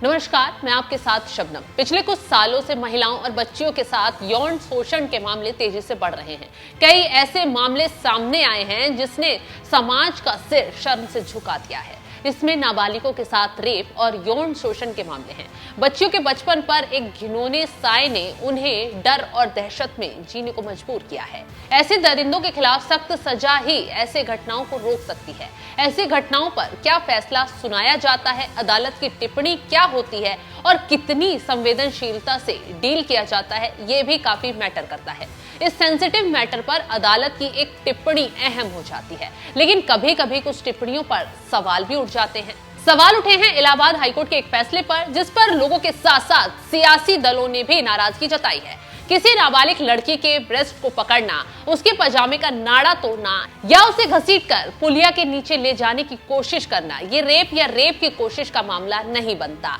नमस्कार, मैं आपके साथ शबनम। पिछले कुछ सालों से महिलाओं और बच्चियों के साथ यौन शोषण के मामले तेजी से बढ़ रहे हैं। कई ऐसे मामले सामने आए हैं जिसने समाज का सिर शर्म से झुका दिया है। इसमें नाबालिगों के साथ रेप और यौन शोषण के मामले हैं। बच्चियों के बचपन पर एक घिनौने साए ने उन्हें डर और दहशत में जीने को मजबूर किया है। ऐसे दरिंदों के खिलाफ सख्त सजा ही ऐसे घटनाओं को रोक सकती है। ऐसी घटनाओं पर क्या फैसला सुनाया जाता है, अदालत की टिप्पणी क्या होती है और कितनी संवेदनशीलता से डील किया जाता है, ये भी काफी मैटर करता है। इस सेंसिटिव मैटर पर अदालत की एक टिप्पणी अहम हो जाती है, लेकिन कभी कभी कुछ टिप्पणियों पर सवाल भी उठ जाते हैं। सवाल उठे हैं इलाहाबाद हाईकोर्ट के एक फैसले पर, जिस पर लोगों के साथ साथ सियासी दलों ने भी नाराजगी जताई है। किसी नाबालिग लड़की के ब्रेस्ट को पकड़ना, उसके पजामे का नाड़ा तोड़ना या उसे घसीटकर पुलिया के नीचे ले जाने की कोशिश करना, ये रेप या रेप की कोशिश का मामला नहीं बनता।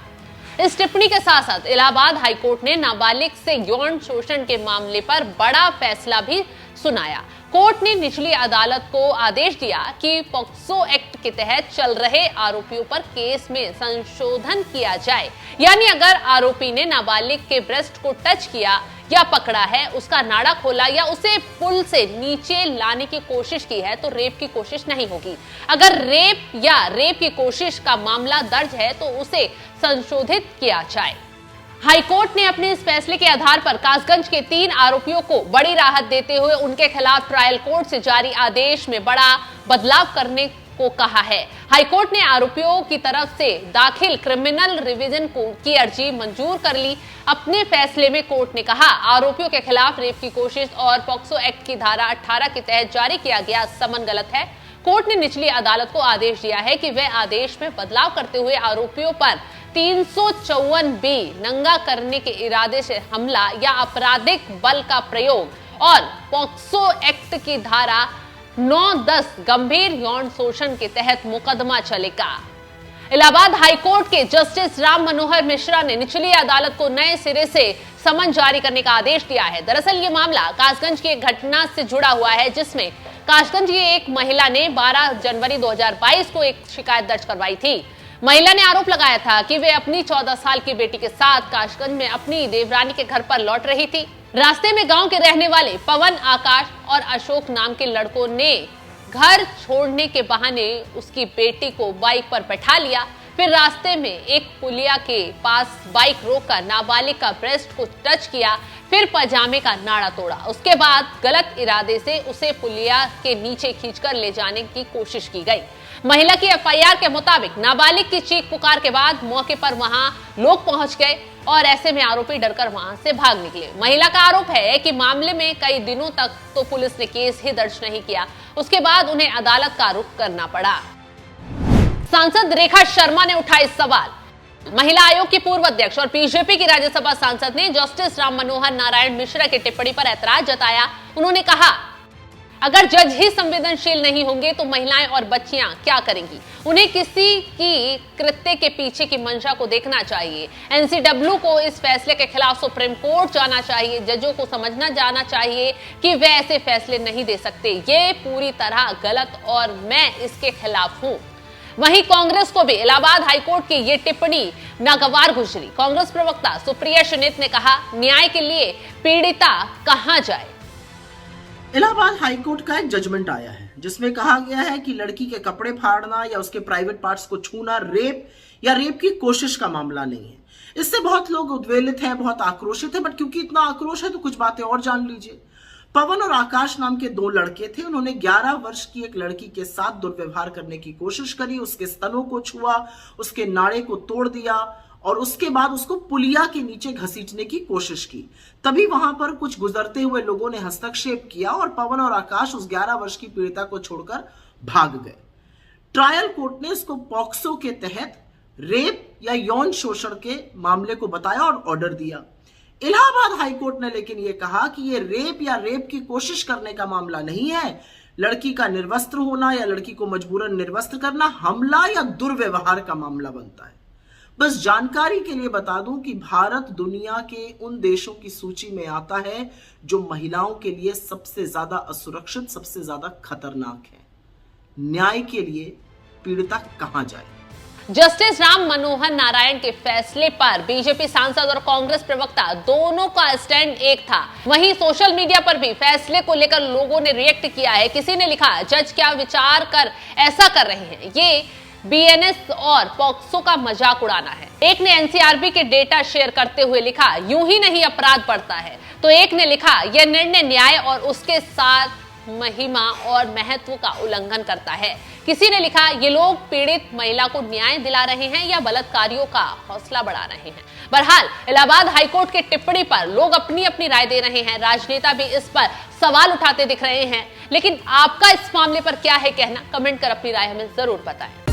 इस टिप्पणी के साथ साथ इलाहाबाद हाईकोर्ट ने नाबालिग से यौन शोषण के मामले पर बड़ा फैसला भी सुनाया। कोर्ट ने निचली अदालत को आदेश दिया कि पॉक्सो एक्ट के तहत चल रहे आरोपियों पर केस में संशोधन किया जाए। यानी अगर आरोपी ने नाबालिग के ब्रेस्ट को टच किया या पकड़ा है, उसका नाड़ा खोला या उसे पुल से नीचे लाने की कोशिश की है, तो रेप की कोशिश नहीं होगी। अगर रेप या रेप की कोशिश का मामला दर्ज है तो उसे संशोधित किया जाए। हाईकोर्ट ने अपने इस फैसले के आधार पर कासगंज के 3 आरोपियों को बड़ी राहत देते हुए उनके खिलाफ ट्रायल कोर्ट से जारी आदेश में बड़ा बदलाव करने को कहा है। हाईकोर्ट ने आरोपियों की तरफ से दाखिल क्रिमिनल रिवीजन कोर्ट की अर्जी मंजूर कर ली। अपने फैसले में कोर्ट ने कहा, आरोपियों के खिलाफ रेप की कोशिश और पॉक्सो एक्ट की धारा 18 के तहत जारी किया गया समन गलत है। कोर्ट ने निचली अदालत को आदेश दिया है कि वह आदेश में बदलाव करते हुए आरोपियों पर 354 नंगा करने के इरादे से हमला या आपराधिक बल का प्रयोग और पॉक्सो एक्ट की धारा 9-10 गंभीर यौन शोषण के तहत मुकदमा चलेगा। इलाहाबाद हाईकोर्ट के जस्टिस राम मनोहर मिश्रा ने निचली अदालत को नए सिरे से समन जारी करने का आदेश दिया है। दरअसल ये मामला कासगंज की एक घटना से जुड़ा हुआ है, जिसमें कासगंज की एक महिला ने 12 जनवरी 2022 को एक शिकायत दर्ज करवाई थी। महिला ने आरोप लगाया था कि वे अपनी 14 साल की बेटी के साथ कासगंज में अपनी देवरानी के घर पर लौट रही थी। रास्ते में गांव के रहने वाले पवन, आकाश और अशोक नाम के लड़कों ने घर छोड़ने के बहाने उसकी बेटी को बाइक पर बैठा लिया। फिर रास्ते में एक पुलिया के पास बाइक रोककर नाबालिग का ब्रेस्ट को टच किया, फिर पजामे का नाड़ा तोड़ा। उसके बाद गलत इरादे से उसे पुलिया के नीचे खींचकर ले जाने की कोशिश की गई। महिला की एफआईआर के मुताबिक नाबालिग की चीख पुकार के बाद मौके पर वहां लोग पहुंच गए और ऐसे में आरोपी डरकर वहां से भाग निकले। महिला का आरोप है कि मामले में कई दिनों तक तो पुलिस ने केस ही दर्ज नहीं किया। उसके बाद उन्हें अदालत का रुख करना पड़ा। सांसद रेखा शर्मा ने उठाए सवाल। महिला आयोग की पूर्व अध्यक्ष और बीजेपी की राज्यसभा सांसद ने जस्टिस राम मनोहर नारायण मिश्रा की टिप्पणी पर ऐतराज जताया। उन्होंने कहा, अगर जज ही संवेदनशील नहीं होंगे तो महिलाएं और बच्चियां क्या करेंगी? उन्हें किसी की कृत्य के पीछे की मंशा को देखना चाहिए। एनसीडब्ल्यू को इस फैसले के खिलाफ सुप्रीम कोर्ट जाना चाहिए। जजों को समझना जाना चाहिए कि वे ऐसे फैसले नहीं दे सकते। ये पूरी तरह गलत और मैं इसके खिलाफ हूं। वहीं कांग्रेस को भी इलाहाबाद हाईकोर्ट की ये टिप्पणी नागवार गुजरी। कांग्रेस प्रवक्ता सुप्रिया सुनीत ने कहा, न्याय के लिए पीड़िता कहां जाए? इलाहाबाद हाईकोर्ट का एक जजमेंट आया है जिसमें कहा गया है कि लड़की के कपड़े फाड़ना या उसके प्राइवेट पार्ट्स को छूना रेप या रेप की कोशिश का मामला नहीं है। इससे बहुत लोग उद्वेलित हैं, बहुत आक्रोशित हैं, बट क्योंकि इतना आक्रोश है तो कुछ बातें और जान लीजिए। पवन और आकाश नाम के 2 लड़के थे। उन्होंने 11 वर्ष की एक लड़की के साथ दुर्व्यवहार करने की कोशिश करी, उसके स्तनों को छुआ, उसके नाड़े को तोड़ दिया और उसके बाद उसको पुलिया के नीचे घसीटने की कोशिश की। तभी वहां पर कुछ गुजरते हुए लोगों ने हस्तक्षेप किया और पवन और आकाश उस 11 वर्ष की पीड़िता को छोड़कर भाग गए। ट्रायल कोर्ट ने इसको पॉक्सो के तहत रेप या यौन शोषण के मामले को बताया और ऑर्डर दिया। इलाहाबाद हाईकोर्ट ने लेकिन यह कहा कि यह रेप या रेप की कोशिश करने का मामला नहीं है। लड़की का निर्वस्त्र होना या लड़की को मजबूरन निर्वस्त्र करना हमला या दुर्व्यवहार का मामला बनता है। बस जानकारी के लिए बता दूं कि भारत दुनिया के उन देशों की सूची में आता है जो महिलाओं के लिए सबसे ज्यादा असुरक्षित, सबसे ज्यादा खतरनाक है। न्याय के लिए पीड़िता कहां जाए? जस्टिस राम मनोहर नारायण के फैसले पर बीजेपी सांसद और कांग्रेस प्रवक्ता दोनों का स्टैंड एक था। वहीं सोशल मीडिया पर भी फैसले को लेकर लोगों ने रिएक्ट किया है। किसी ने लिखा, जज क्या विचार कर ऐसा कर रहे हैं, ये बीएनएस और पॉक्सो का मजाक उड़ाना है। एक ने एनसीआरबी के डेटा शेयर करते हुए लिखा, यूं ही नहीं अपराध बढ़ता है। तो एक ने लिखा, यह निर्णय न्याय और उसके साथ महिमा और महत्व का उल्लंघन करता है। किसी ने लिखा, ये लोग पीड़ित महिला को न्याय दिला रहे हैं या बलात्कारियों का हौसला बढ़ा रहे हैं। बहरहाल इलाहाबाद हाईकोर्ट की टिप्पणी पर लोग अपनी अपनी राय दे रहे हैं। राजनेता भी इस पर सवाल उठाते दिख रहे हैं। लेकिन आपका इस मामले पर क्या है कहना, कमेंट कर अपनी राय हमें जरूर बताएं।